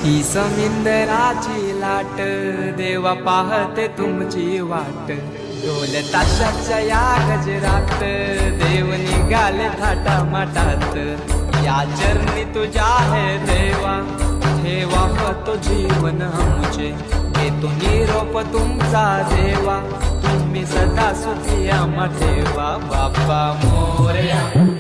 ही समिंदराची लाट देवा पाहते तुमची वाट ढोल ताशाच्या या गजरात देव निघाले थाटामाटात या चरणी तुझ्या है देवा ठेवा तो जीवन आमचे देतो निरोप तुमचा देवा तुम्ही सदा सुखी आम्हा ठेवा बाप्पा मोरया।